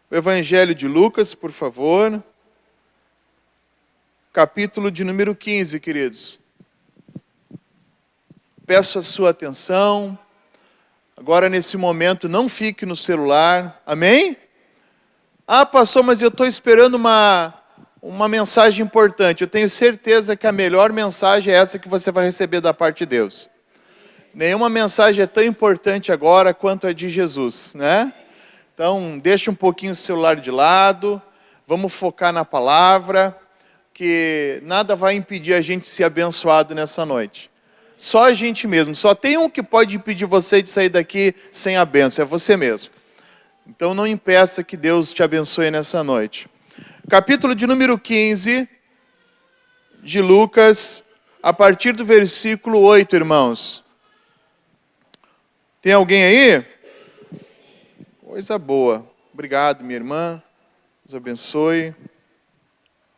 O Evangelho de Lucas, por favor. Capítulo de número 15, queridos. Peço a sua atenção. Agora, nesse momento, não fique no celular. Amém? Ah, pastor, mas eu estou esperando uma mensagem importante. Eu tenho certeza que a melhor mensagem é essa que você vai receber da parte de Deus. Nenhuma mensagem é tão importante agora quanto a de Jesus, né? Então, deixa um pouquinho o celular de lado, vamos focar na palavra, que nada vai impedir a gente de ser abençoado nessa noite. Só a gente mesmo. Só tem um que pode impedir você de sair daqui sem a bênção, é você mesmo. Então, não impeça que Deus te abençoe nessa noite. Capítulo de número 15 de Lucas, a partir do versículo 8, irmãos. Tem alguém aí? Coisa boa. Obrigado, minha irmã. Deus abençoe.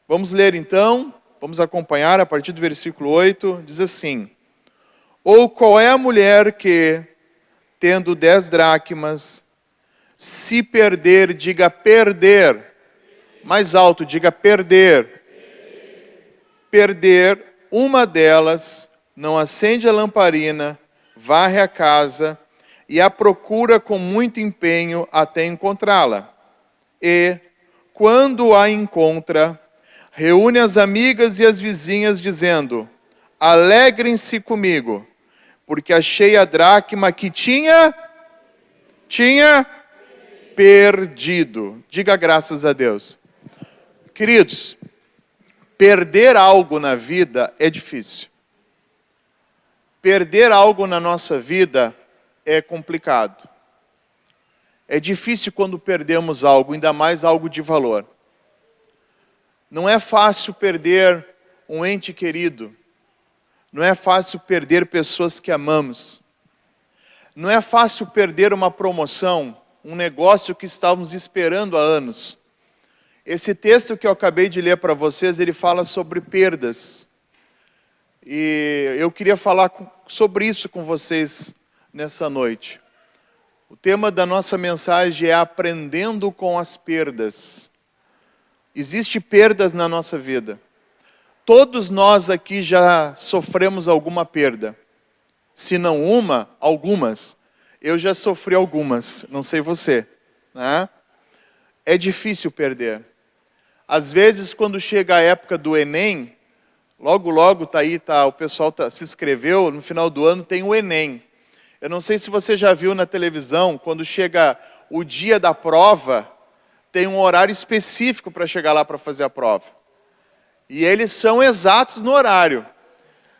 Vamos ler então, vamos acompanhar a partir do versículo 8. Diz assim: Ou qual é a mulher que, tendo 10 dracmas, se perder, diga perder. Mais alto, diga perder. Perder uma delas, não acende a lamparina, varre a casa e a procura com muito empenho até encontrá-la. E, quando a encontra, reúne as amigas e as vizinhas, dizendo: Alegrem-se comigo, porque achei a dracma que tinha perdido. Diga graças a Deus. Queridos, perder algo na vida é difícil. Perder algo na nossa vida é complicado. É difícil quando perdemos algo, ainda mais algo de valor. Não é fácil perder um ente querido. Não é fácil perder pessoas que amamos. Não é fácil perder uma promoção, um negócio que estávamos esperando há anos. Esse texto que eu acabei de ler para vocês, ele fala sobre perdas. E eu queria falar sobre isso com vocês nessa noite. O tema da nossa mensagem é aprendendo com as perdas. Existem perdas na nossa vida. Todos nós aqui já sofremos alguma perda. Se não uma, algumas. Eu já sofri algumas, não sei você, né? É difícil perder. Às vezes, quando chega a época do Enem, logo o pessoal se inscreveu, no final do ano tem o Enem. Eu não sei se você já viu na televisão, quando chega o dia da prova, tem um horário específico para chegar lá para fazer a prova. E eles são exatos no horário.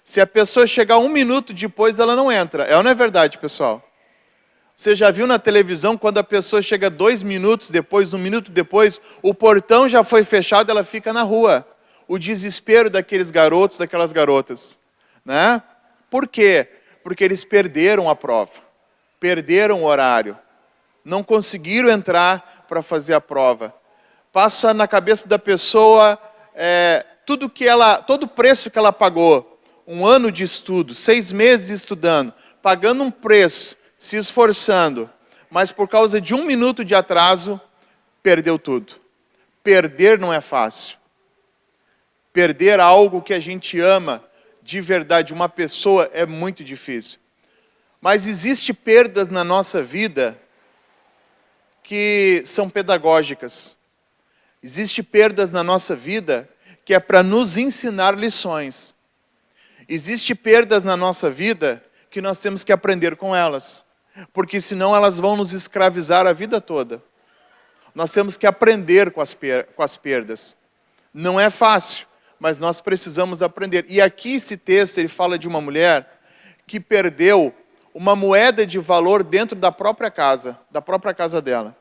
Se a pessoa chegar 1 minuto depois, ela não entra. É ou não é verdade, pessoal? Você já viu na televisão, quando a pessoa chega 2 minutos depois, 1 minuto depois, o portão já foi fechado, ela fica na rua. O desespero daqueles garotos, daquelas garotas, né? Por quê? Porque eles perderam a prova, perderam o horário, não conseguiram entrar para fazer a prova. Passa na cabeça da pessoa todo o preço que ela pagou, 1 ano de estudo, 6 meses estudando, pagando um preço, se esforçando, mas por causa de 1 minuto de atraso, perdeu tudo. Perder não é fácil. Perder algo que a gente ama de verdade, uma pessoa, é muito difícil. Mas existem perdas na nossa vida que são pedagógicas. Existem perdas na nossa vida que é para nos ensinar lições. Existem perdas na nossa vida que nós temos que aprender com elas. Porque senão elas vão nos escravizar a vida toda. Nós temos que aprender com as perdas. Não é fácil, mas nós precisamos aprender. E aqui esse texto, ele fala de uma mulher que perdeu uma moeda de valor dentro da própria casa dela.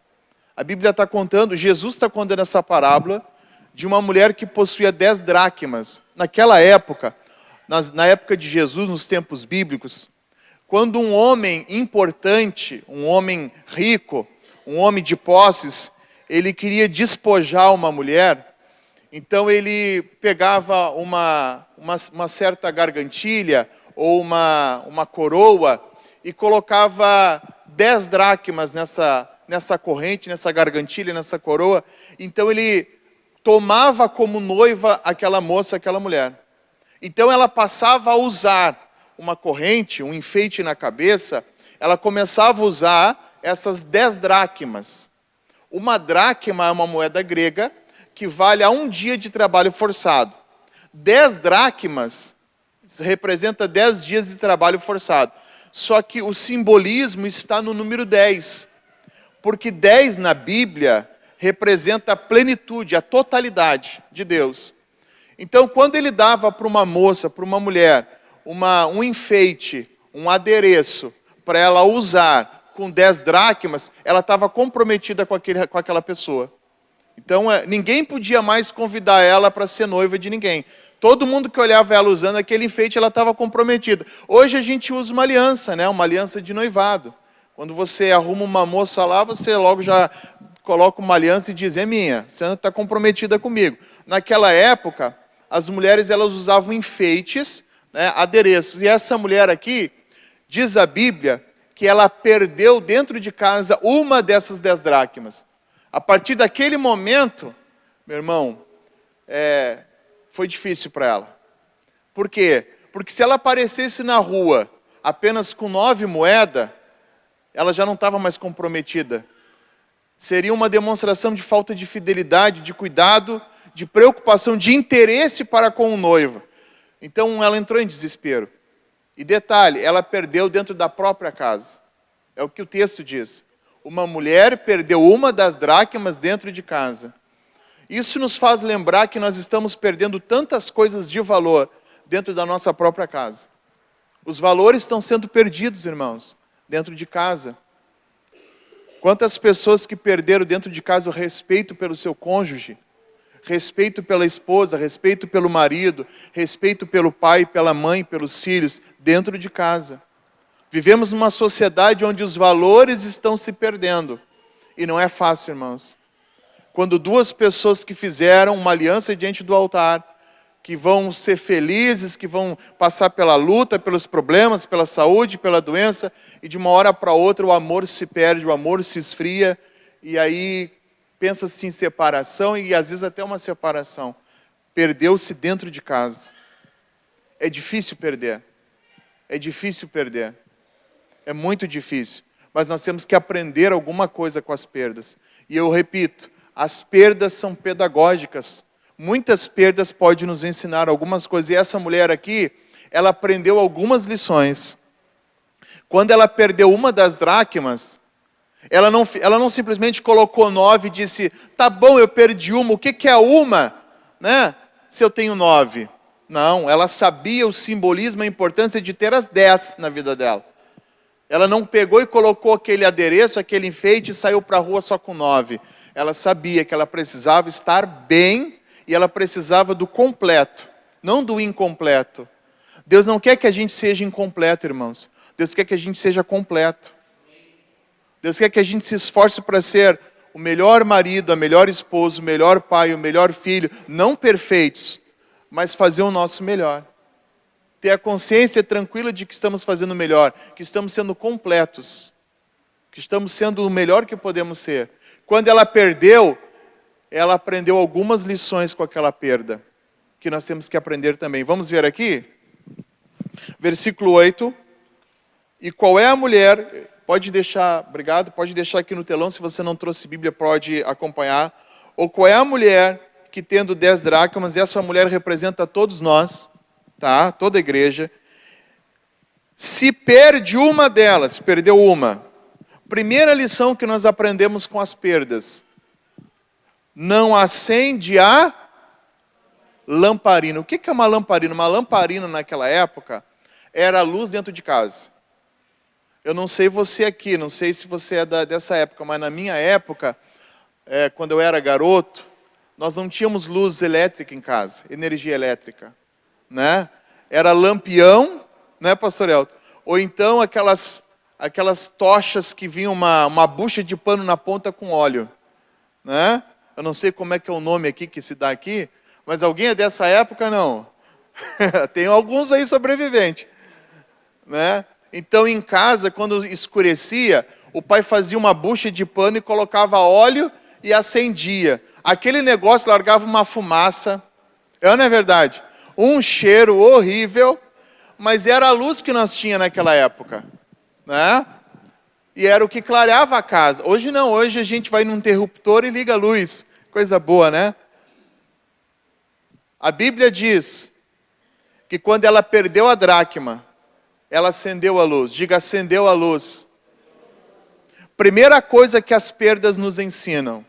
A Bíblia está contando, Jesus está contando essa parábola de uma mulher que possuía 10 dracmas. Naquela época, na época de Jesus, nos tempos bíblicos, quando um homem importante, um homem rico, um homem de posses, ele queria despojar uma mulher, então ele pegava uma certa gargantilha ou uma coroa e colocava 10 dracmas nessa corrente, nessa gargantilha, nessa coroa. Então ele tomava como noiva aquela moça, aquela mulher. Então ela passava a usar uma corrente, um enfeite na cabeça, ela começava a usar essas 10 dracmas. Uma dracma é uma moeda grega que vale a um dia de trabalho forçado. 10 dracmas representa 10 dias de trabalho forçado. Só que o simbolismo está no número 10. Porque 10 na Bíblia representa a plenitude, a totalidade de Deus. Então, quando ele dava para uma moça, para uma mulher, um enfeite, um adereço, para ela usar com 10 dracmas, ela estava comprometida com aquela pessoa. Então, ninguém podia mais convidar ela para ser noiva de ninguém. Todo mundo que olhava ela usando aquele enfeite, ela estava comprometida. Hoje a gente usa uma aliança, né? Uma aliança de noivado. Quando você arruma uma moça lá, você logo já coloca uma aliança e diz, é minha, você não está comprometida comigo. Naquela época, as mulheres elas usavam enfeites, né, adereços. E essa mulher aqui, diz a Bíblia, que ela perdeu dentro de casa uma dessas 10 dracmas. A partir daquele momento, meu irmão, foi difícil para ela. Por quê? Porque se ela aparecesse na rua apenas com 9 moedas, ela já não estava mais comprometida. Seria uma demonstração de falta de fidelidade, de cuidado, de preocupação, de interesse para com o noivo. Então ela entrou em desespero. E detalhe, ela perdeu dentro da própria casa. É o que o texto diz. Uma mulher perdeu uma das dracmas dentro de casa. Isso nos faz lembrar que nós estamos perdendo tantas coisas de valor dentro da nossa própria casa. Os valores estão sendo perdidos, irmãos, dentro de casa. Quantas pessoas que perderam dentro de casa o respeito pelo seu cônjuge, respeito pela esposa, respeito pelo marido, respeito pelo pai, pela mãe, pelos filhos, dentro de casa. Vivemos numa sociedade onde os valores estão se perdendo. E não é fácil, irmãos. Quando duas pessoas que fizeram uma aliança diante do altar, que vão ser felizes, que vão passar pela luta, pelos problemas, pela saúde, pela doença, e de uma hora para outra o amor se perde, o amor se esfria, e aí pensa-se em separação, e às vezes até uma separação. Perdeu-se dentro de casa. É difícil perder. É difícil perder. É muito difícil. Mas nós temos que aprender alguma coisa com as perdas. E eu repito, as perdas são pedagógicas. Muitas perdas podem nos ensinar algumas coisas. E essa mulher aqui, ela aprendeu algumas lições. Quando ela perdeu uma das dracmas, ela não simplesmente colocou 9 e disse, tá bom, eu perdi uma, o que é uma, né? Se eu tenho 9. Não, ela sabia o simbolismo, a importância de ter as 10 na vida dela. Ela não pegou e colocou aquele adereço, aquele enfeite e saiu para a rua só com 9. Ela sabia que ela precisava estar bem e ela precisava do completo, não do incompleto. Deus não quer que a gente seja incompleto, irmãos. Deus quer que a gente seja completo. Deus quer que a gente se esforce para ser o melhor marido, a melhor esposa, o melhor pai, o melhor filho. Não perfeitos, mas fazer o nosso melhor. Ter a consciência tranquila de que estamos fazendo o melhor, que estamos sendo completos, que estamos sendo o melhor que podemos ser. Quando ela perdeu, ela aprendeu algumas lições com aquela perda, que nós temos que aprender também. Vamos ver aqui? Versículo 8. E qual é a mulher... Pode deixar, obrigado, pode deixar aqui no telão, se você não trouxe Bíblia, pode acompanhar. Ou qual é a mulher que tendo 10 dracmas, e essa mulher representa todos nós, tá? Toda a igreja. Se perde uma delas, perdeu uma. Primeira lição que nós aprendemos com as perdas. Não acende a lamparina. O que é uma lamparina? Uma lamparina naquela época era a luz dentro de casa. Eu não sei você aqui, não sei se você é dessa época, mas na minha época, quando eu era garoto, nós não tínhamos luz elétrica em casa, energia elétrica, né? Era lampião, né, pastor Elton? Ou então aquelas tochas que vinham uma bucha de pano na ponta com óleo, né? Eu não sei como é que é o nome aqui que se dá aqui, mas alguém é dessa época? Não. Tem alguns aí sobreviventes, né? Então, em casa, quando escurecia, o pai fazia uma bucha de pano e colocava óleo e acendia. Aquele negócio largava uma fumaça, não é verdade? Um cheiro horrível, mas era a luz que nós tínhamos naquela época, né? E era o que clareava a casa. Hoje não, hoje a gente vai num interruptor e liga a luz. Coisa boa, né? A Bíblia diz que quando ela perdeu a dracma, ela acendeu a luz. Diga, acendeu a luz. Primeira coisa que as perdas nos ensinam.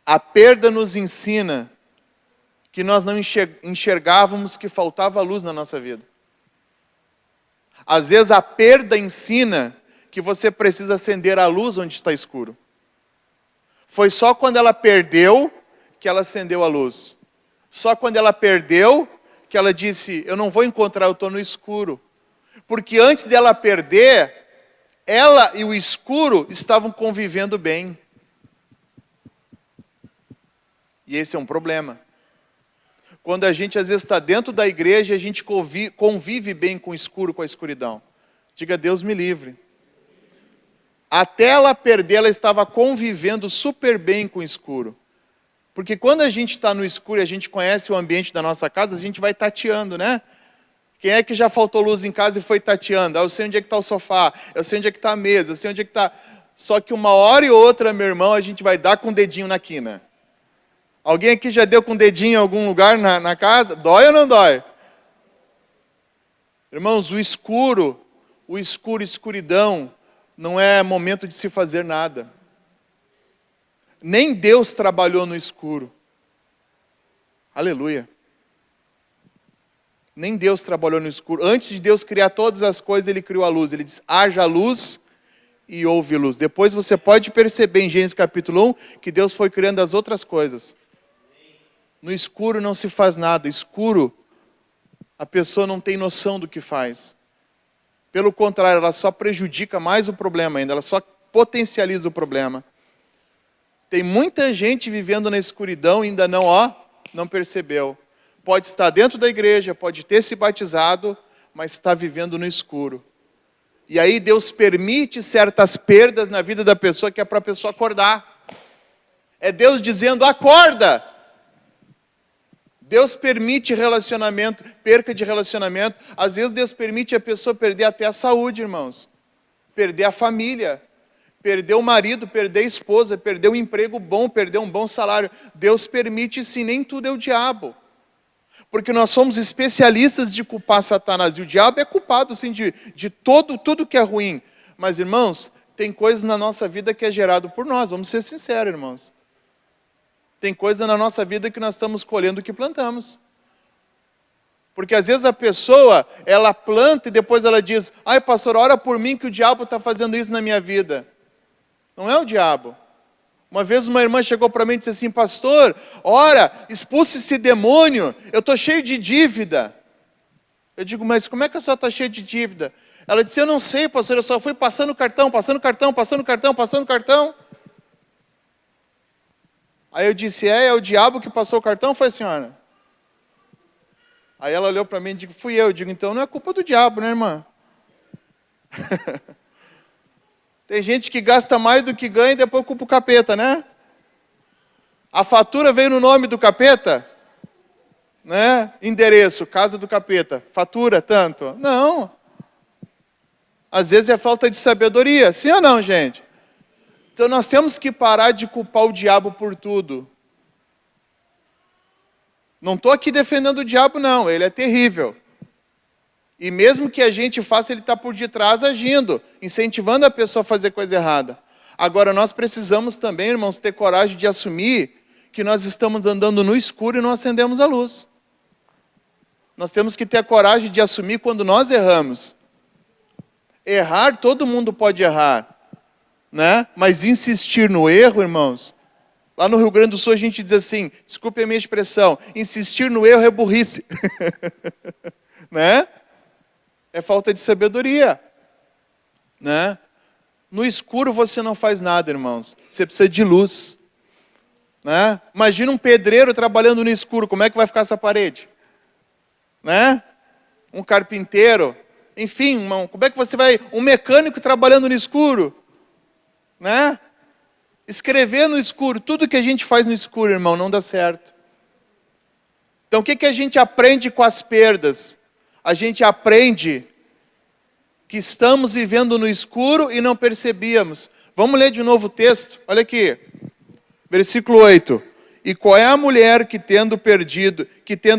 A perda nos ensina que nós não enxergávamos que faltava luz na nossa vida. Às vezes a perda ensina que você precisa acender a luz onde está escuro. Foi só quando ela perdeu que ela acendeu a luz. Só quando ela perdeu que ela disse, eu não vou encontrar, eu estou no escuro. Porque antes dela perder, ela e o escuro estavam convivendo bem. E esse é um problema. Quando a gente às vezes está dentro da igreja, a gente convive bem com o escuro, com a escuridão. Diga, Deus me livre. Até ela perder, ela estava convivendo super bem com o escuro. Porque quando a gente está no escuro e a gente conhece o ambiente da nossa casa, a gente vai tateando, né? Quem é que já faltou luz em casa e foi tateando? Eu sei onde é que está o sofá, eu sei onde é que está a mesa, eu sei onde é que está... Só que uma hora e outra, meu irmão, a gente vai dar com o dedinho na quina. Alguém aqui já deu com o dedinho em algum lugar na casa? Dói ou não dói? Irmãos, escuridão, não é momento de se fazer nada. Nem Deus trabalhou no escuro. Aleluia. Nem Deus trabalhou no escuro. Antes de Deus criar todas as coisas, Ele criou a luz. Ele diz, haja luz e houve luz. Depois você pode perceber em Gênesis capítulo 1, que Deus foi criando as outras coisas. No escuro não se faz nada. Escuro, a pessoa não tem noção do que faz. Pelo contrário, ela só prejudica mais o problema ainda. Ela só potencializa o problema. Tem muita gente vivendo na escuridão e ainda não percebeu. Pode estar dentro da igreja, pode ter se batizado, mas está vivendo no escuro. E aí Deus permite certas perdas na vida da pessoa, que é para a pessoa acordar. É Deus dizendo, acorda! Deus permite relacionamento, perca de relacionamento. Às vezes Deus permite a pessoa perder até a saúde, irmãos. Perder a família. Perder o marido, perder a esposa, perder um emprego bom, perder um bom salário. Deus permite sim, nem tudo é o diabo. Porque nós somos especialistas de culpar Satanás. E o diabo é culpado sim, de tudo que é ruim. Mas, irmãos, tem coisas na nossa vida que é gerado por nós. Vamos ser sinceros, irmãos. Tem coisa na nossa vida que nós estamos colhendo o que plantamos. Porque às vezes a pessoa, ela planta e depois ela diz, ai pastor, ora por mim que o diabo está fazendo isso na minha vida. Não é o diabo. Uma vez uma irmã chegou para mim e disse assim, pastor, ora, expulse esse demônio, eu estou cheio de dívida. Eu digo, mas como é que a senhora está cheia de dívida? Ela disse, eu não sei, pastor, eu só fui passando cartão. Aí eu disse, é o diabo que passou o cartão? Foi a senhora? Aí ela olhou para mim e disse, fui eu. Eu digo, então não é culpa do diabo, né, irmã? Tem gente que gasta mais do que ganha e depois culpa o capeta, né? A fatura veio no nome do capeta? Né? Endereço, casa do capeta. Fatura tanto? Não. Às vezes é falta de sabedoria. Sim ou não, gente? Então nós temos que parar de culpar o diabo por tudo. Não estou aqui defendendo o diabo, não. Ele é terrível. E mesmo que a gente faça, ele está por detrás agindo, incentivando a pessoa a fazer coisa errada. Agora, nós precisamos também, irmãos, ter coragem de assumir que nós estamos andando no escuro e não acendemos a luz. Nós temos que ter a coragem de assumir quando nós erramos. Errar, todo mundo pode errar, né? Mas insistir no erro, irmãos, lá no Rio Grande do Sul a gente diz assim, desculpe a minha expressão, insistir no erro é burrice. Né? É falta de sabedoria, né? No escuro você não faz nada, irmãos. Você precisa de luz, né? Imagina um pedreiro trabalhando no escuro, como é que vai ficar essa parede? Né? Um carpinteiro, enfim, irmão, como é que você vai... Um mecânico trabalhando no escuro, né? Escrever no escuro. Tudo que a gente faz no escuro, irmão, não dá certo. Então, o que a gente aprende com as perdas? A gente aprende que estamos vivendo no escuro e não percebíamos. Vamos ler de novo o texto? Olha aqui. Versículo 8. E qual é a mulher que tendo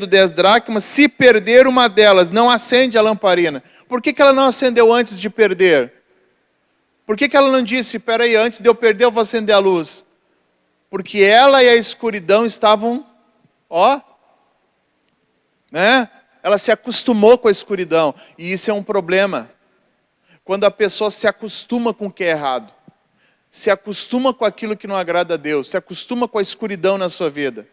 10 dracmas, se perder uma delas, não acende a lamparina? Por que ela não acendeu antes de perder? Por que ela não disse, espera aí, antes de eu perder eu vou acender a luz? Porque ela e a escuridão estavam, né? Ela se acostumou com a escuridão. E isso é um problema. Quando a pessoa se acostuma com o que é errado. Se acostuma com aquilo que não agrada a Deus. Se acostuma com a escuridão na sua vida.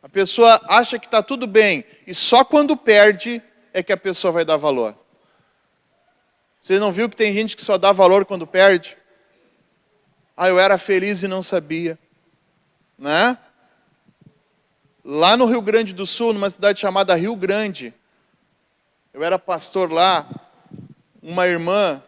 A pessoa acha que está tudo bem. E só quando perde é que a pessoa vai dar valor. Você não viu que tem gente que só dá valor quando perde? Eu era feliz e não sabia. Né? Lá no Rio Grande do Sul, numa cidade chamada Rio Grande, eu era pastor lá, uma irmã,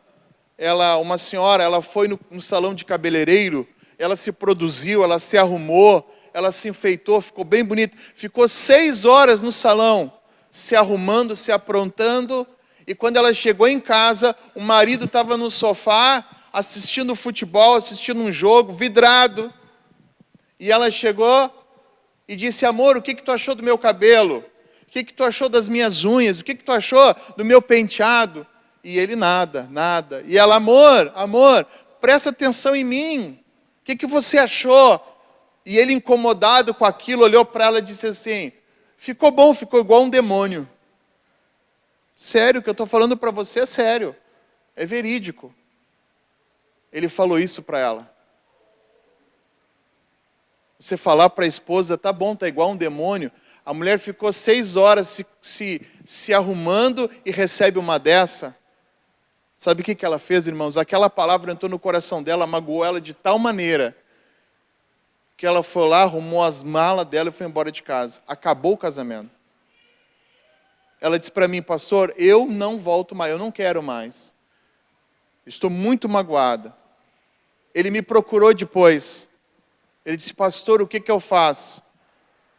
uma senhora, ela foi no salão de cabeleireiro, ela se produziu, ela se arrumou, ela se enfeitou, ficou bem bonita, ficou 6 horas no salão, se arrumando, se aprontando, e quando ela chegou em casa, o marido estava no sofá, assistindo futebol, assistindo um jogo, vidrado, e ela chegou e disse, amor, o que tu achou do meu cabelo? O que tu achou das minhas unhas? O que tu achou do meu penteado? E ele nada. E ela, amor, presta atenção em mim. O que você achou? E ele, incomodado com aquilo, olhou para ela e disse assim, ficou bom, ficou igual um demônio. Sério, o que eu estou falando para você é sério. É verídico. Ele falou isso para ela. Você falar para a esposa, tá bom, tá igual um demônio. A mulher ficou 6 horas se arrumando e recebe uma dessa. Sabe o que ela fez, irmãos? Aquela palavra entrou no coração dela, magoou ela de tal maneira que ela foi lá, arrumou as malas dela e foi embora de casa. Acabou o casamento. Ela disse para mim, pastor, eu não volto mais, eu não quero mais. Estou muito magoada. Ele me procurou depois. Ele disse, pastor, o que eu faço?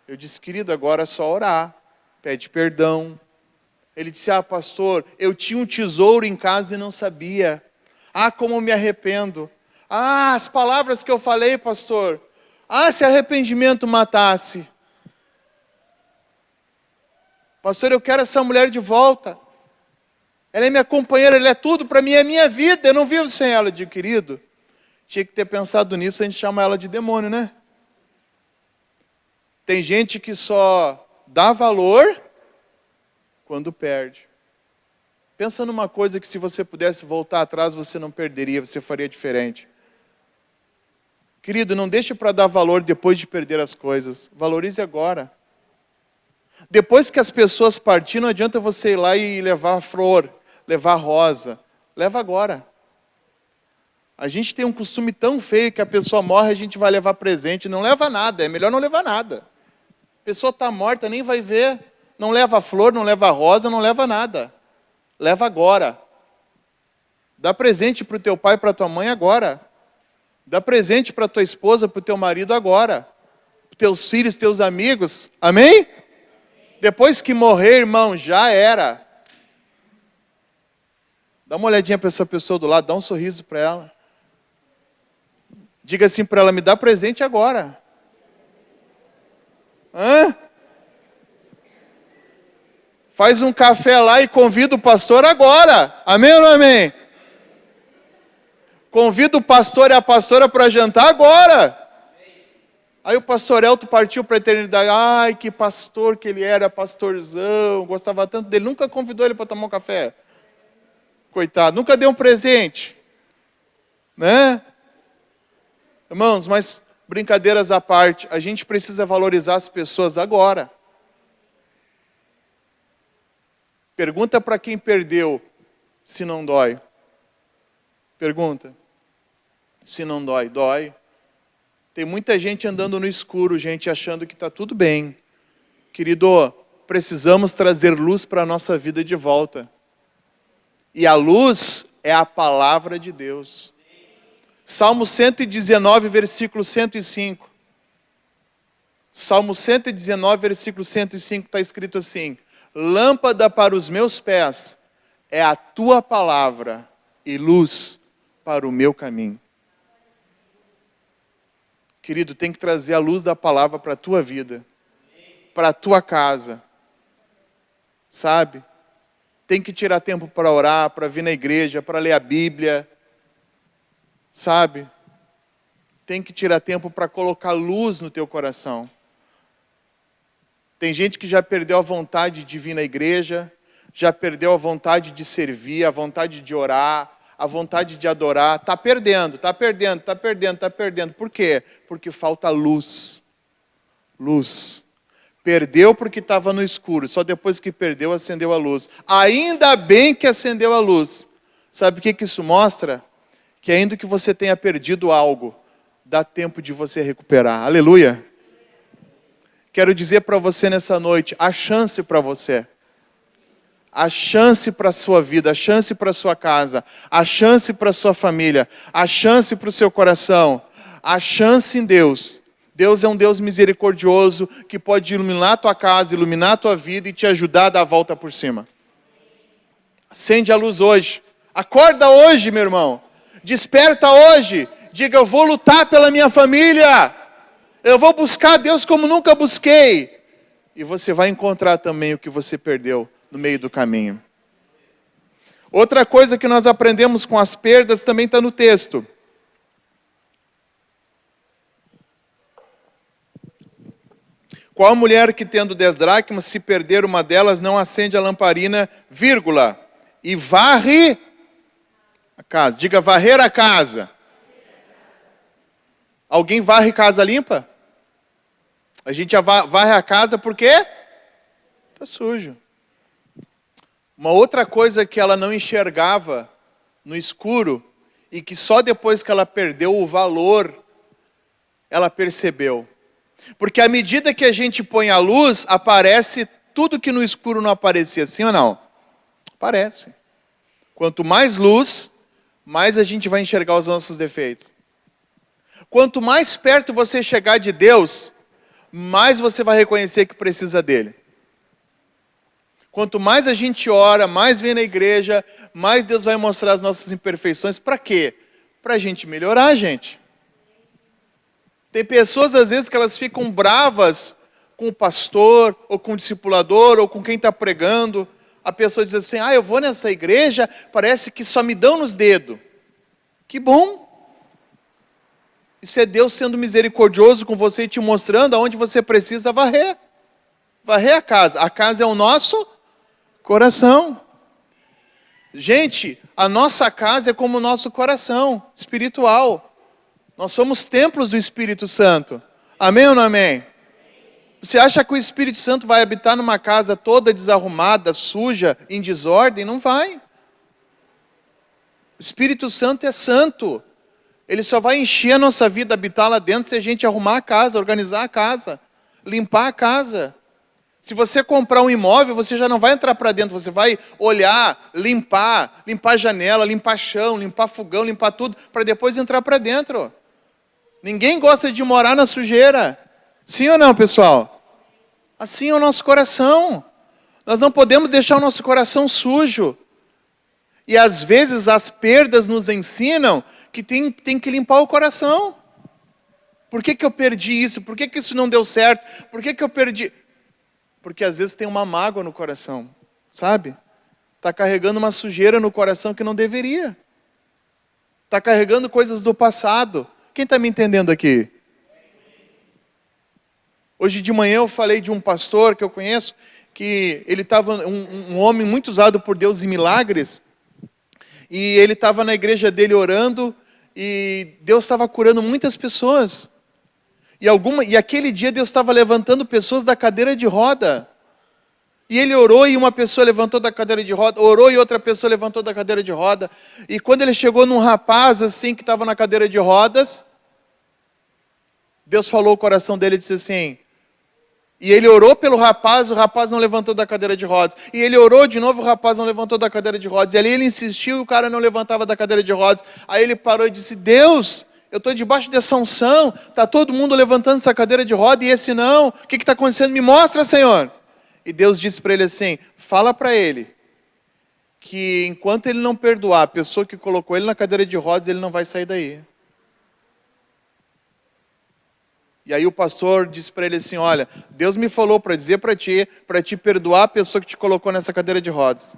Eu disse, querido, agora é só orar. Pede perdão. Ele disse, pastor, eu tinha um tesouro em casa e não sabia. Como me arrependo. As palavras que eu falei, pastor. Se arrependimento matasse. Pastor, eu quero essa mulher de volta. Ela é minha companheira, ela é tudo para mim, é minha vida. Eu não vivo sem ela. Eu digo, querido, tinha que ter pensado nisso, a gente chama ela de demônio, né? Tem gente que só dá valor quando perde. Pensa numa coisa que se você pudesse voltar atrás, você não perderia, você faria diferente. Querido, não deixe para dar valor depois de perder as coisas. Valorize agora. Depois que as pessoas partirem, não adianta você ir lá e levar flor, levar rosa. Leva agora. A gente tem um costume tão feio que a pessoa morre, a gente vai levar presente. Não leva nada, é melhor não levar nada. A pessoa está morta, nem vai ver. Não leva flor, não leva rosa, não leva nada. Leva agora. Dá presente para o teu pai e para a tua mãe agora. Dá presente para a tua esposa, para o teu marido agora. Para teus filhos, teus amigos. Amém? Depois que morrer, irmão, já era. Dá uma olhadinha para essa pessoa do lado, dá um sorriso para ela. Diga assim para ela, me dá presente agora. Faz um café lá e convida o pastor agora. Amém ou não amém? Convida o pastor e a pastora para jantar agora. Aí o pastor Elton partiu para a eternidade. Ai, que pastor que ele era, pastorzão. Gostava tanto dele. Nunca convidou ele para tomar um café. Coitado, nunca deu um presente. Né? Irmãos, mas brincadeiras à parte, a gente precisa valorizar as pessoas agora. Pergunta para quem perdeu se não dói. Pergunta. Se não dói, dói. Tem muita gente andando no escuro, gente achando que está tudo bem. Querido, precisamos trazer luz para a nossa vida de volta. E a luz é a palavra de Deus. Salmo 119, versículo 105. Salmo 119, versículo 105, está escrito assim: lâmpada para os meus pés é a tua palavra e luz para o meu caminho. Querido, tem que trazer a luz da palavra para a tua vida, para a tua casa, sabe? Tem que tirar tempo para orar, para vir na igreja, para ler a Bíblia, sabe? Tem que tirar tempo para colocar luz no teu coração. Tem gente que já perdeu a vontade de vir na igreja, já perdeu a vontade de servir, a vontade de orar, a vontade de adorar. Está perdendo. Por quê? Porque falta luz. Luz. Perdeu porque estava no escuro. Só depois que perdeu, acendeu a luz. Ainda bem que acendeu a luz. Sabe o que isso mostra? Que ainda que você tenha perdido algo, dá tempo de você recuperar. Aleluia. Quero dizer para você nessa noite, a chance para você. A chance para a sua vida, a chance para a sua casa, a chance para a sua família, a chance para o seu coração, a chance em Deus. Deus é um Deus misericordioso que pode iluminar a tua casa, iluminar a tua vida e te ajudar a dar a volta por cima. Acende a luz hoje. Acorda hoje, meu irmão. Desperta hoje. Diga, eu vou lutar pela minha família. Eu vou buscar Deus como nunca busquei. E você vai encontrar também o que você perdeu no meio do caminho. Outra coisa que nós aprendemos com as perdas também está no texto. Qual mulher que tendo 10 dracmas, se perder uma delas, não acende a lamparina, vírgula, e varre a casa. Diga, varrer a casa. Alguém varre casa limpa? A gente varre a casa por quê? Está sujo. Uma outra coisa que ela não enxergava no escuro e que só depois que ela perdeu o valor, ela percebeu. Porque à medida que a gente põe a luz, aparece tudo que no escuro não aparecia, sim ou não? Aparece. Quanto mais luz, mais a gente vai enxergar os nossos defeitos. Quanto mais perto você chegar de Deus, mais você vai reconhecer que precisa dele. Quanto mais a gente ora, mais vem na igreja, mais Deus vai mostrar as nossas imperfeições. Para quê? Para a gente melhorar, gente. Tem pessoas, às vezes, que elas ficam bravas com o pastor, ou com o discipulador, ou com quem está pregando. A pessoa diz assim, eu vou nessa igreja, parece que só me dão nos dedos. Que bom! Isso é Deus sendo misericordioso com você e te mostrando aonde você precisa varrer. Varrer a casa. A casa é o nosso coração. Gente, a nossa casa é como o nosso coração espiritual. Nós somos templos do Espírito Santo. Amém ou não amém? Você acha que o Espírito Santo vai habitar numa casa toda desarrumada, suja, em desordem? Não vai. O Espírito Santo é santo. Ele só vai encher a nossa vida, habitar lá dentro, se a gente arrumar a casa, organizar a casa, limpar a casa. Se você comprar um imóvel, você já não vai entrar para dentro, você vai olhar, limpar a janela, limpar chão, limpar fogão, limpar tudo, para depois entrar para dentro. Ninguém gosta de morar na sujeira. Sim ou não, pessoal? Assim é o nosso coração. Nós não podemos deixar o nosso coração sujo. E às vezes as perdas nos ensinam que tem que limpar o coração. Por que eu perdi isso? Por que isso não deu certo? Por que eu perdi? Porque às vezes tem uma mágoa no coração, sabe? Está carregando uma sujeira no coração que não deveria. Está carregando coisas do passado. Quem está me entendendo aqui? Hoje de manhã eu falei de um pastor que eu conheço, que ele estava, um homem muito usado por Deus em milagres, e ele estava na igreja dele orando, e Deus estava curando muitas pessoas. E aquele dia Deus estava levantando pessoas da cadeira de roda. E ele orou e uma pessoa levantou da cadeira de roda, orou e outra pessoa levantou da cadeira de roda. E quando ele chegou num rapaz assim que estava na cadeira de rodas, Deus falou ao coração dele e disse assim, E ele orou pelo rapaz, o rapaz não levantou da cadeira de rodas. E ele orou de novo, o rapaz não levantou da cadeira de rodas. E ali ele insistiu e o cara não levantava da cadeira de rodas. Aí ele parou e disse, Deus, eu estou debaixo dessa unção, está todo mundo levantando essa cadeira de roda e esse não. O que está acontecendo? Me mostra, Senhor. E Deus disse para ele assim, fala para ele que enquanto ele não perdoar a pessoa que colocou ele na cadeira de rodas, ele não vai sair daí. E aí o pastor disse para ele assim, olha, Deus me falou para dizer para te perdoar a pessoa que te colocou nessa cadeira de rodas.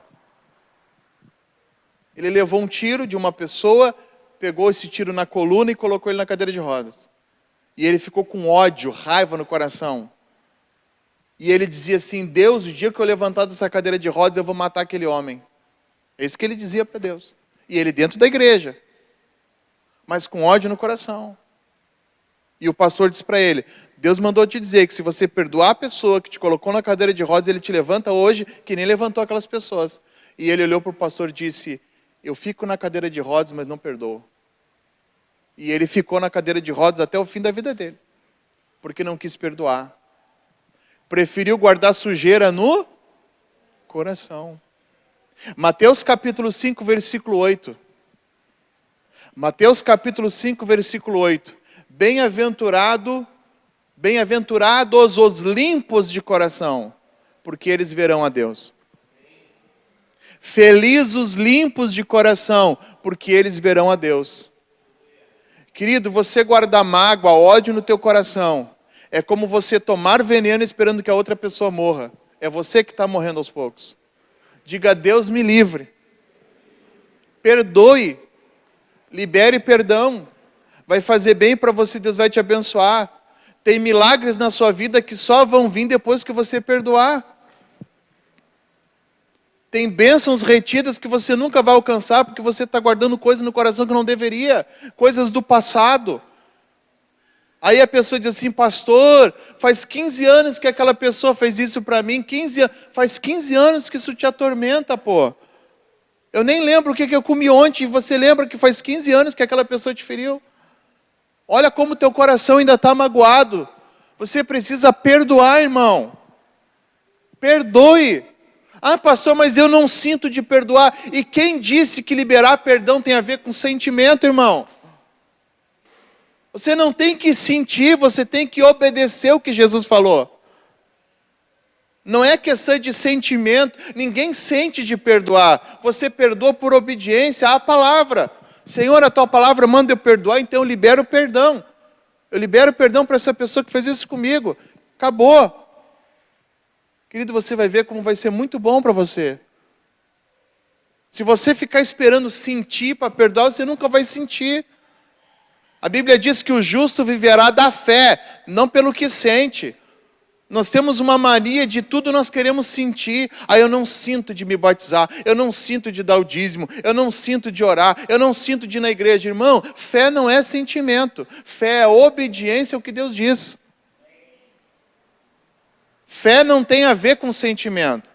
Ele levou um tiro de uma pessoa, pegou esse tiro na coluna e colocou ele na cadeira de rodas. E ele ficou com ódio, raiva no coração. E ele dizia assim, Deus, o dia que eu levantar dessa cadeira de rodas, eu vou matar aquele homem. É isso que ele dizia para Deus. E ele dentro da igreja, mas com ódio no coração. E o pastor disse para ele, Deus mandou te dizer que se você perdoar a pessoa que te colocou na cadeira de rodas, ele te levanta hoje, que nem levantou aquelas pessoas. E ele olhou para o pastor e disse, eu fico na cadeira de rodas, mas não perdoo. E ele ficou na cadeira de rodas até o fim da vida dele, porque não quis perdoar. Preferiu guardar sujeira no coração. Mateus capítulo 5, versículo 8. Mateus capítulo 5, versículo 8. Bem-aventurados os limpos de coração, porque eles verão a Deus. Felizes os limpos de coração, porque eles verão a Deus. Querido, você guardar mágoa, ódio no teu coração, é como você tomar veneno esperando que a outra pessoa morra. É você que está morrendo aos poucos. Diga, Deus me livre. Perdoe. Libere perdão. Vai fazer bem para você, Deus vai te abençoar. Tem milagres na sua vida que só vão vir depois que você perdoar. Tem bênçãos retidas que você nunca vai alcançar, porque você está guardando coisas no coração que não deveria. Coisas do passado. Aí a pessoa diz assim, pastor, faz 15 anos que aquela pessoa fez isso para mim. Faz 15 anos que isso te atormenta, pô. Eu nem lembro o que eu comi ontem, e você lembra que faz 15 anos que aquela pessoa te feriu? Olha como teu coração ainda está magoado. Você precisa perdoar, irmão. Perdoe. Ah, pastor, mas eu não sinto de perdoar. E quem disse que liberar perdão tem a ver com sentimento, irmão? Você não tem que sentir, você tem que obedecer o que Jesus falou. Não é questão de sentimento. Ninguém sente de perdoar. Você perdoa por obediência à palavra. Senhor, a tua palavra manda eu perdoar, então eu libero o perdão. Eu libero o perdão para essa pessoa que fez isso comigo. Acabou. Querido, você vai ver como vai ser muito bom para você. Se você ficar esperando sentir para perdoar, você nunca vai sentir. A Bíblia diz que o justo viverá da fé, não pelo que sente. Nós temos uma mania de tudo nós queremos sentir. Ah, eu não sinto de me batizar, eu não sinto de dar o dízimo, eu não sinto de orar, eu não sinto de ir na igreja. Irmão, fé não é sentimento, fé é obediência ao que Deus diz. Fé não tem a ver com sentimento.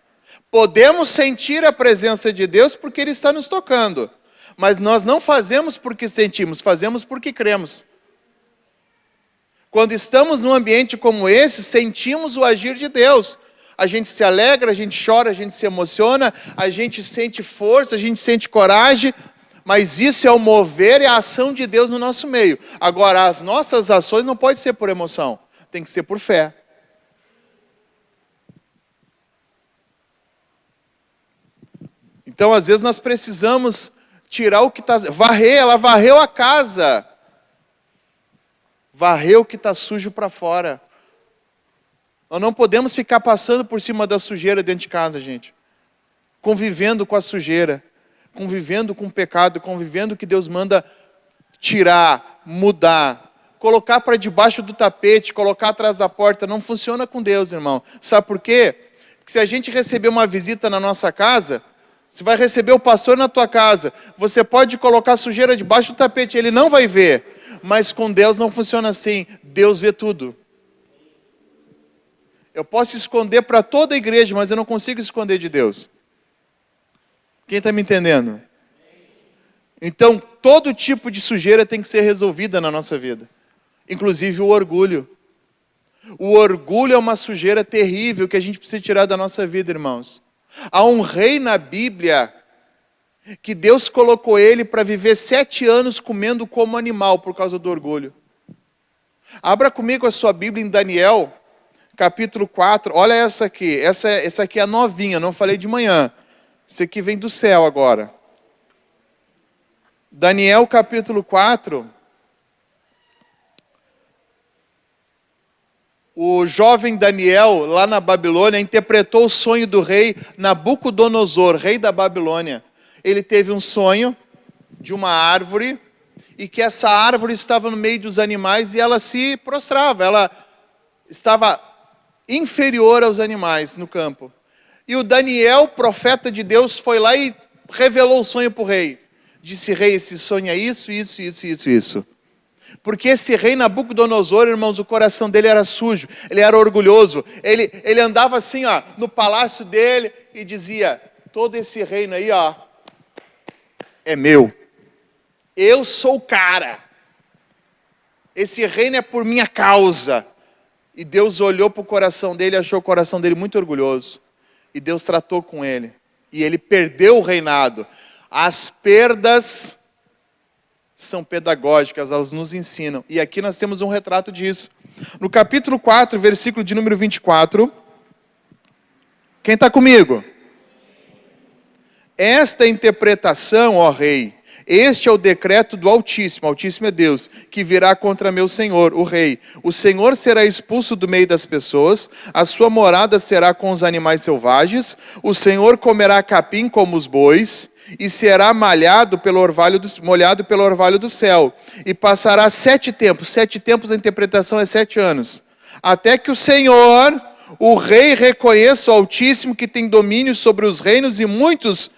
Podemos sentir a presença de Deus porque Ele está nos tocando, mas nós não fazemos porque sentimos, fazemos porque cremos. Quando estamos num ambiente como esse, sentimos o agir de Deus. A gente se alegra, a gente chora, a gente se emociona, a gente sente força, a gente sente coragem, mas isso é o mover e a ação de Deus no nosso meio. Agora, as nossas ações não podem ser por emoção, tem que ser por fé. Então, às vezes, nós precisamos tirar o que está... ela varreu a casa. Varrer o que está sujo para fora. Nós não podemos ficar passando por cima da sujeira dentro de casa, gente. Convivendo com a sujeira. Convivendo com o pecado. Convivendo que Deus manda tirar, mudar. Colocar para debaixo do tapete, colocar atrás da porta. Não funciona com Deus, irmão. Sabe por quê? Porque se a gente receber uma visita na nossa casa, você vai receber o pastor na tua casa. Você pode colocar a sujeira debaixo do tapete, ele não vai ver. Mas com Deus não funciona assim. Deus vê tudo. Eu posso esconder para toda a igreja, mas eu não consigo esconder de Deus. Quem está me entendendo? Então, todo tipo de sujeira tem que ser resolvida na nossa vida. Inclusive o orgulho. O orgulho é uma sujeira terrível que a gente precisa tirar da nossa vida, irmãos. Há um rei na Bíblia que Deus colocou ele para viver 7 anos comendo como animal por causa do orgulho. Abra comigo a sua Bíblia em Daniel, capítulo 4. Olha essa aqui. Essa aqui é a novinha, não falei de manhã. Isso aqui vem do céu agora. Daniel, capítulo 4. O jovem Daniel, lá na Babilônia, interpretou o sonho do rei Nabucodonosor, rei da Babilônia. Ele teve um sonho de uma árvore, e que essa árvore estava no meio dos animais e ela se prostrava, ela estava inferior aos animais no campo. E o Daniel, profeta de Deus, foi lá e revelou o sonho para o rei. Disse: rei, esse sonho é isso, isso, isso, isso, isso. Porque esse rei Nabucodonosor, irmãos, o coração dele era sujo, ele era orgulhoso, ele andava assim, ó, no palácio dele e dizia: todo esse reino aí, ó, é meu. Eu sou o cara. Esse reino é por minha causa. E Deus olhou para o coração dele e achou o coração dele muito orgulhoso. E Deus tratou com ele. E ele perdeu o reinado. As perdas são pedagógicas, elas nos ensinam. E aqui nós temos um retrato disso. No capítulo 4, versículo de número 24. Quem está comigo? Esta interpretação, ó rei, este é o decreto do Altíssimo é Deus, que virá contra meu senhor, o rei. O senhor será expulso do meio das pessoas, a sua morada será com os animais selvagens, o senhor comerá capim como os bois, e será molhado pelo orvalho do céu, e passará 7 tempos. 7 tempos, a interpretação é 7 anos, até que o Senhor, o rei, reconheça o Altíssimo, que tem domínio sobre os reinos e muitos,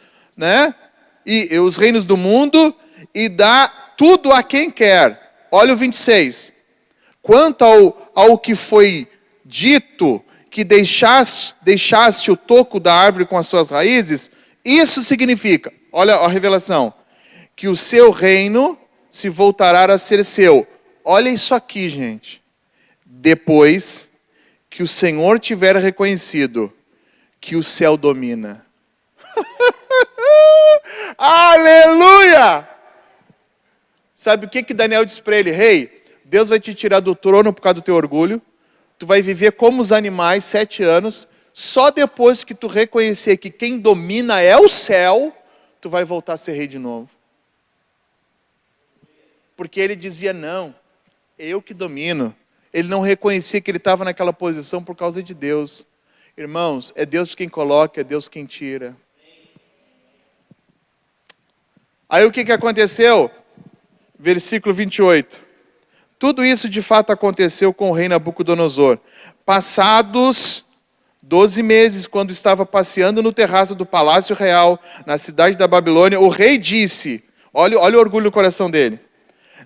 e os reinos do mundo, e dá tudo a quem quer. Olha o 26. Quanto ao que foi dito, que deixaste o toco da árvore com as suas raízes, isso significa, olha a revelação, que o seu reino se voltará a ser seu. Olha isso aqui, gente. Depois que o Senhor tiver reconhecido que o céu domina. Aleluia! Sabe o que Daniel disse para ele? Rei, Deus vai te tirar do trono por causa do teu orgulho. Tu vai viver como os animais 7 anos. Só depois que tu reconhecer que quem domina é o céu, tu vai voltar a ser rei de novo. Porque ele dizia: não, eu que domino. Ele não reconhecia que ele estava naquela posição por causa de Deus. Irmãos, é Deus quem coloca, é Deus quem tira. Aí o que aconteceu? Versículo 28. Tudo isso de fato aconteceu com o rei Nabucodonosor. Passados 12 meses, quando estava passeando no terraço do palácio real, na cidade da Babilônia, o rei disse, olha o orgulho no coração dele: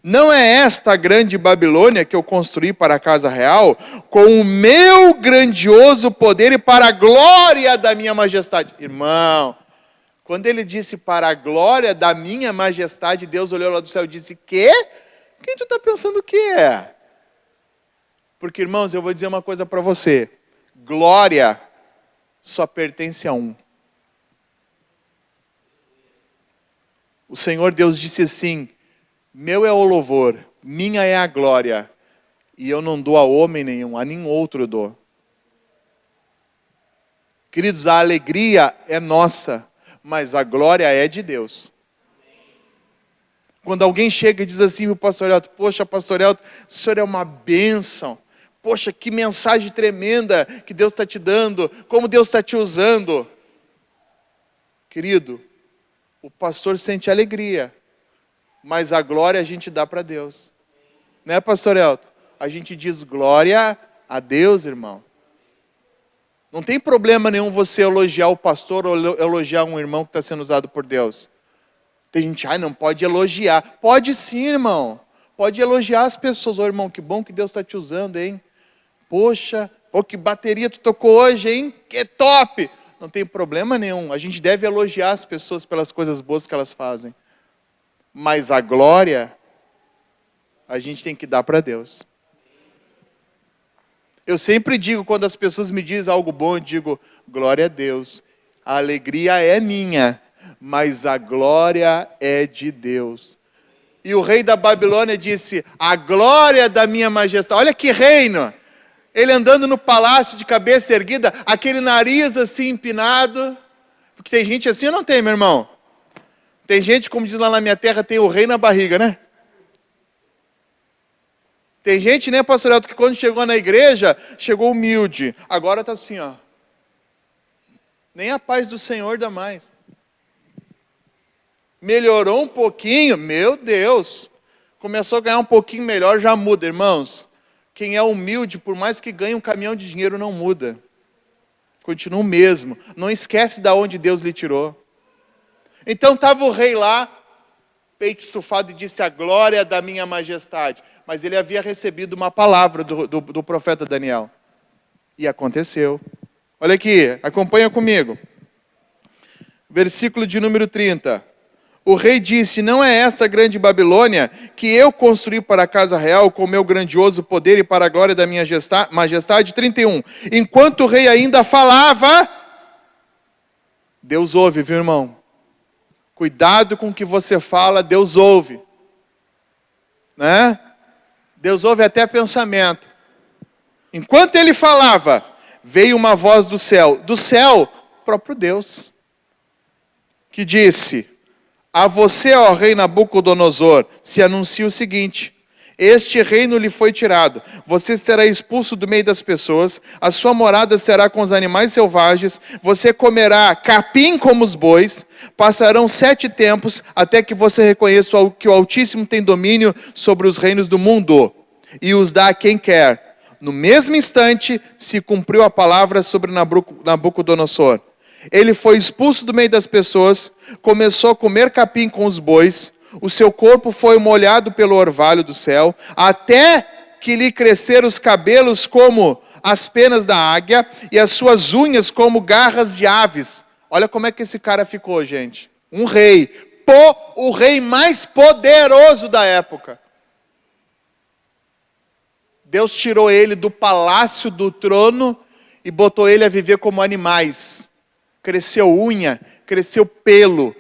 não é esta a grande Babilônia que eu construí para a casa real, com o meu grandioso poder e para a glória da minha majestade? Irmão, quando ele disse para a glória da minha majestade, Deus olhou lá do céu e disse: quê? Quem tu está pensando que é? Porque, irmãos, eu vou dizer uma coisa para você. Glória só pertence a um. O Senhor Deus disse assim: meu é o louvor, minha é a glória, e eu não dou a homem nenhum, a nenhum outro eu dou. Queridos, a alegria é nossa, mas a glória é de Deus. Quando alguém chega e diz assim para o pastor Elton: poxa, pastor Elton, o senhor é uma bênção. Poxa, que mensagem tremenda que Deus está te dando, como Deus está te usando. Querido, o pastor sente alegria, mas a glória a gente dá para Deus. Né, pastor Elton? A gente diz glória a Deus, irmão. Não tem problema nenhum você elogiar o pastor ou elogiar um irmão que está sendo usado por Deus. Tem gente, não pode elogiar. Pode sim, irmão. Pode elogiar as pessoas. Ô, irmão, que bom que Deus está te usando, hein? Poxa, que bateria tu tocou hoje, hein? Que top! Não tem problema nenhum. A gente deve elogiar as pessoas pelas coisas boas que elas fazem. Mas a glória, a gente tem que dar para Deus. Eu sempre digo, quando as pessoas me dizem algo bom, eu digo, glória a Deus. A alegria é minha, mas a glória é de Deus. E o rei da Babilônia disse, a glória da minha majestade. Olha que reino! Ele andando no palácio de cabeça erguida, aquele nariz assim empinado. Porque tem gente assim ou não tem, meu irmão? Tem gente, como diz lá na minha terra, tem o rei na barriga, né? Tem gente, né, pastor Elton, que quando chegou na igreja, chegou humilde. Agora está assim, ó. Nem a paz do Senhor dá mais. Melhorou um pouquinho, meu Deus. Começou a ganhar um pouquinho melhor, já muda, irmãos. Quem é humilde, por mais que ganhe um caminhão de dinheiro, não muda. Continua o mesmo. Não esquece de onde Deus lhe tirou. Então estava o rei lá, peito estufado, e disse, a glória da minha majestade. Mas ele havia recebido uma palavra do profeta Daniel. E aconteceu. Olha aqui, acompanha comigo. Versículo de número 30. O rei disse, não é essa grande Babilônia que eu construí para a casa real com meu grandioso poder e para a glória da minha majestade? 31. Enquanto o rei ainda falava, Deus ouve, viu, irmão? Cuidado com o que você fala, Deus ouve. Né? Deus ouve até pensamento. Enquanto ele falava, veio uma voz do céu, próprio Deus, que disse, a você, ó rei Nabucodonosor, se anuncia o seguinte, este reino lhe foi tirado, você será expulso do meio das pessoas, a sua morada será com os animais selvagens, você comerá capim como os bois, passarão 7 tempos até que você reconheça que o Altíssimo tem domínio sobre os reinos do mundo e os dá a quem quer. No mesmo instante se cumpriu a palavra sobre Nabucodonosor. Ele foi expulso do meio das pessoas, começou a comer capim com os bois, o seu corpo foi molhado pelo orvalho do céu, até que lhe cresceram os cabelos como as penas da águia e as suas unhas como garras de aves. Olha como é que esse cara ficou, gente. Um rei, o rei mais poderoso da época. Deus tirou ele do palácio do trono e botou ele a viver como animais. Cresceu unha, cresceu pelo,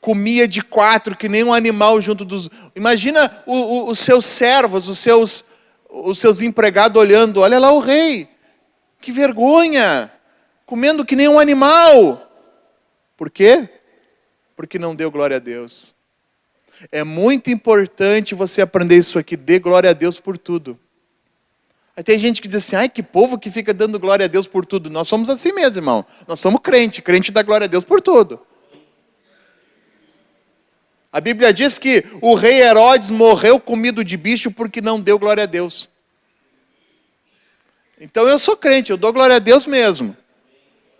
comia de 4 que nem um animal junto dos... Imagina os seus servos, os seus empregados olhando, olha lá o rei, que vergonha, comendo que nem um animal. Por quê? Porque não deu glória a Deus. É muito importante você aprender isso aqui, dê glória a Deus por tudo. Aí tem gente que diz assim, ai, que povo que fica dando glória a Deus por tudo. Nós somos assim mesmo, irmão. Nós somos crente dá glória a Deus por tudo. A Bíblia diz que o rei Herodes morreu comido de bicho porque não deu glória a Deus. Então eu sou crente, eu dou glória a Deus mesmo.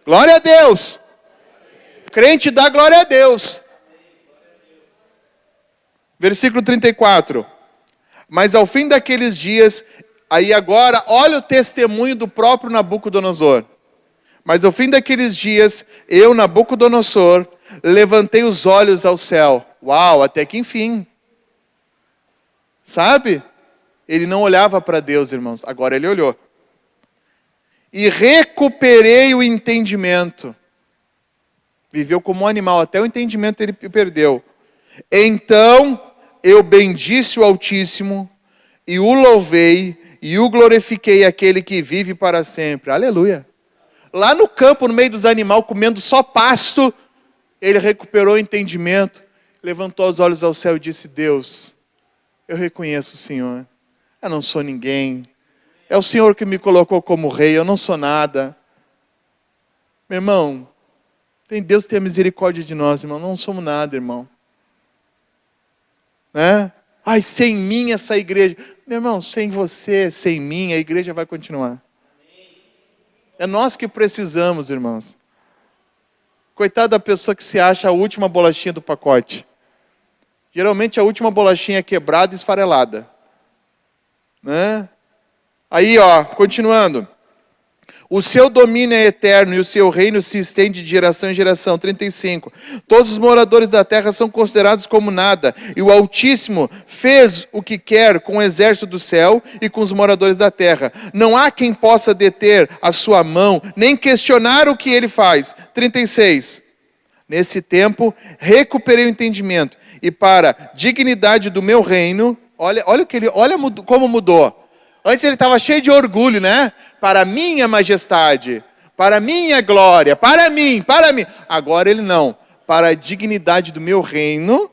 Glória a Deus. Crente dá glória a Deus. Versículo 34. Mas ao fim daqueles dias... Aí agora, olha o testemunho do próprio Nabucodonosor. Mas ao fim daqueles dias, eu, Nabucodonosor, levantei os olhos ao céu. Uau, até que enfim. Sabe? Ele não olhava para Deus, irmãos. Agora ele olhou. E recuperei o entendimento. Viveu como um animal, até o entendimento ele perdeu. Então eu bendisse o Altíssimo e o louvei e o glorifiquei, aquele que vive para sempre. Aleluia. Lá no campo, no meio dos animais, comendo só pasto, ele recuperou o entendimento, levantou os olhos ao céu e disse, Deus, eu reconheço o Senhor. Eu não sou ninguém. É o Senhor que me colocou como rei, eu não sou nada. Meu irmão, Deus tem a misericórdia de nós, irmão. Não somos nada, irmão. Né? Ai, sem mim essa igreja... Meu irmão, sem você, sem mim, a igreja vai continuar. É nós que precisamos, irmãos. Coitada da pessoa que se acha a última bolachinha do pacote. Geralmente a última bolachinha é quebrada e esfarelada. Né? Aí, ó, continuando. O seu domínio é eterno e o seu reino se estende de geração em geração. 35. Todos os moradores da terra são considerados como nada, e o Altíssimo fez o que quer com o exército do céu e com os moradores da terra. Não há quem possa deter a sua mão, nem questionar o que ele faz. 36. Nesse tempo, recuperei o entendimento, e para a dignidade do meu reino, olha como mudou. Antes ele estava cheio de orgulho, né? Para a minha majestade, para a minha glória, para mim. Agora ele não. Para a dignidade do meu reino,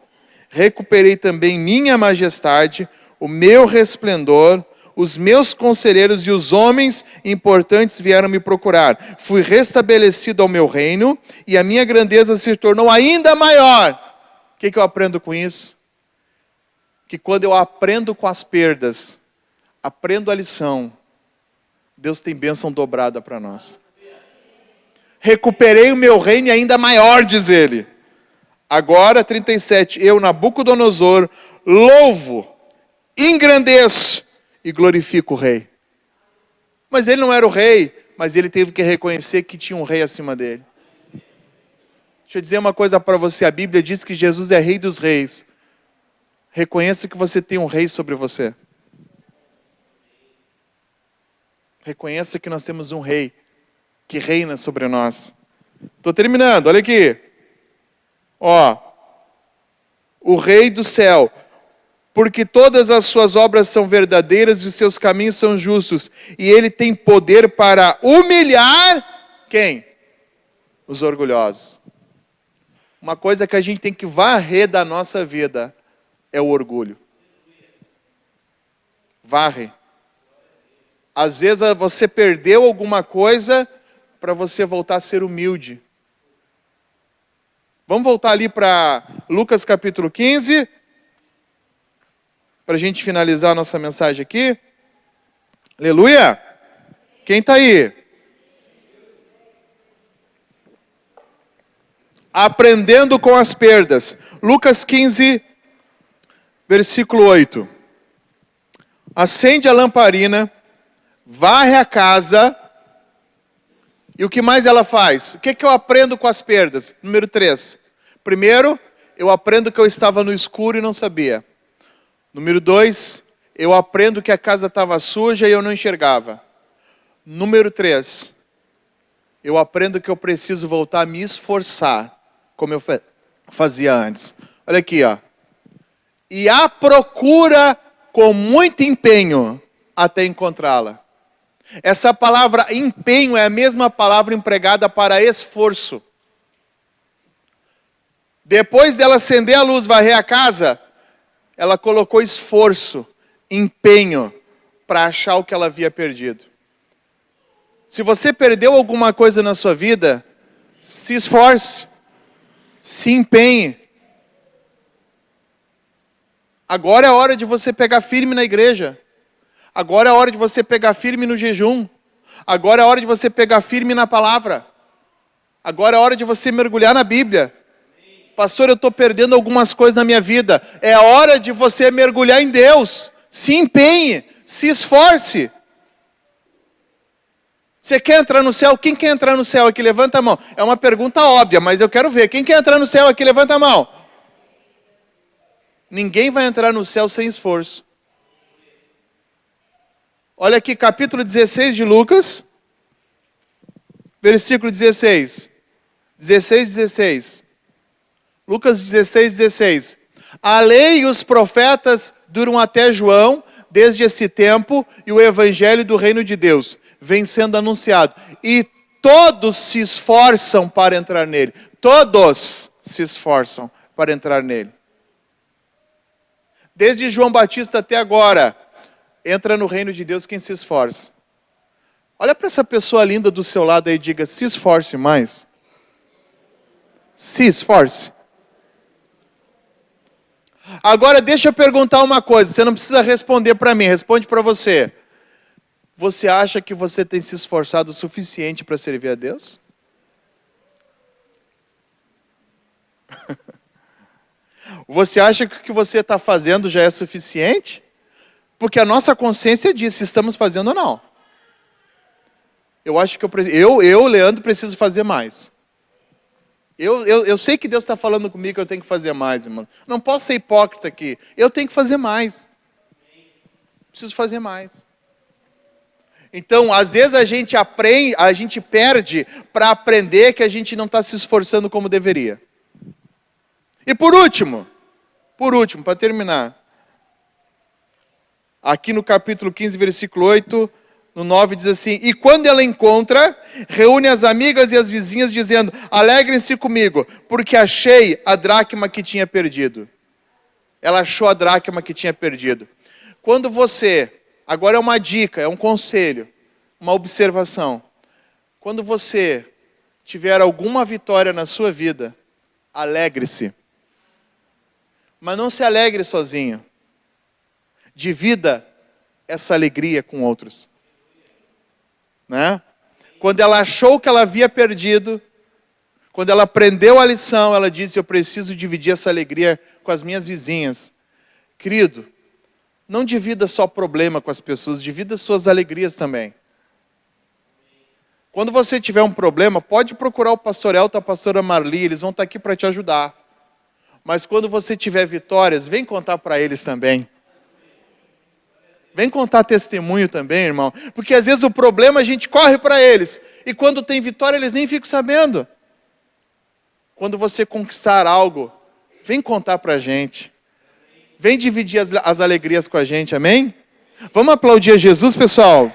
recuperei também minha majestade, o meu resplendor, os meus conselheiros e os homens importantes vieram me procurar. Fui restabelecido ao meu reino e a minha grandeza se tornou ainda maior. O que eu aprendo com isso? Que quando eu aprendo com as perdas, aprendo a lição, Deus tem bênção dobrada para nós. Recuperei o meu reino e ainda maior, diz ele. Agora, 37, eu, Nabucodonosor, louvo, engrandeço e glorifico o rei. Mas ele não era o rei, mas ele teve que reconhecer que tinha um rei acima dele. Deixa eu dizer uma coisa para você, a Bíblia diz que Jesus é rei dos reis. Reconheça que você tem um rei sobre você. Reconheça que nós temos um rei que reina sobre nós. Estou terminando, olha aqui. O rei do céu. Porque todas as suas obras são verdadeiras e os seus caminhos são justos. E ele tem poder para humilhar quem? Os orgulhosos. Uma coisa que a gente tem que varrer da nossa vida é o orgulho. Varre. Às vezes você perdeu alguma coisa para você voltar a ser humilde. Vamos voltar ali para Lucas capítulo 15, para a gente finalizar a nossa mensagem aqui. Aleluia! Quem está aí? Aprendendo com as perdas. Lucas 15, versículo 8. Acende a lamparina, varre a casa, e o que mais ela faz? O que eu aprendo com as perdas? Número 3. Primeiro, eu aprendo que eu estava no escuro e não sabia. Número 2, eu aprendo que a casa estava suja e eu não enxergava. Número 3, eu aprendo que eu preciso voltar a me esforçar, como eu fazia antes. Olha aqui, E a procura com muito empenho até encontrá-la. Essa palavra empenho é a mesma palavra empregada para esforço. Depois dela acender a luz, varrer a casa, ela colocou esforço, empenho, para achar o que ela havia perdido. Se você perdeu alguma coisa na sua vida, se esforce, se empenhe. Agora é a hora de você pegar firme na igreja. Agora é a hora de você pegar firme no jejum. Agora é a hora de você pegar firme na palavra. Agora é a hora de você mergulhar na Bíblia. Pastor, eu estou perdendo algumas coisas na minha vida. É a hora de você mergulhar em Deus. Se empenhe, se esforce. Você quer entrar no céu? Quem quer entrar no céu aqui? Levanta a mão. É uma pergunta óbvia, mas eu quero ver. Quem quer entrar no céu aqui? Levanta a mão. Ninguém vai entrar no céu sem esforço. Olha aqui, capítulo 16 de Lucas, versículo 16. 16. Lucas 16. A lei e os profetas duram até João, desde esse tempo, e o evangelho do reino de Deus vem sendo anunciado. E todos se esforçam para entrar nele. Todos se esforçam para entrar nele. Desde João Batista até agora, entra no reino de Deus quem se esforça. Olha para essa pessoa linda do seu lado aí e diga, se esforce mais. Se esforce. Agora deixa eu perguntar uma coisa, você não precisa responder para mim, responde para você. Você acha que você tem se esforçado o suficiente para servir a Deus? Você acha que o que você está fazendo já é suficiente? Porque a nossa consciência diz se estamos fazendo ou não. Eu acho que Leandro, preciso fazer mais. Eu sei que Deus está falando comigo que eu tenho que fazer mais, irmão. Não posso ser hipócrita aqui. Eu tenho que fazer mais. Preciso fazer mais. Então, às vezes a gente perde para aprender que a gente não está se esforçando como deveria. E por último, para terminar, aqui no capítulo 15, versículo 8, no 9 diz assim: e quando ela encontra, reúne as amigas e as vizinhas dizendo: alegrem-se comigo, porque achei a dracma que tinha perdido. Ela achou a dracma que tinha perdido. Quando você, agora é uma dica, é um conselho, uma observação. Quando você tiver alguma vitória na sua vida, alegre-se. Mas não se alegre sozinho. Divida essa alegria com outros. Né? Quando ela achou que ela havia perdido, quando ela aprendeu a lição, ela disse: eu preciso dividir essa alegria com as minhas vizinhas. Querido, não divida só problema com as pessoas, divida suas alegrias também. Quando você tiver um problema, pode procurar o pastor Elton, a pastora Marli, eles vão estar aqui para te ajudar. Mas quando você tiver vitórias, vem contar para eles também. Vem contar testemunho também, irmão. Porque às vezes o problema a gente corre para eles. E quando tem vitória, eles nem ficam sabendo. Quando você conquistar algo, vem contar para a gente. Vem dividir as alegrias com a gente, amém? Vamos aplaudir a Jesus, pessoal?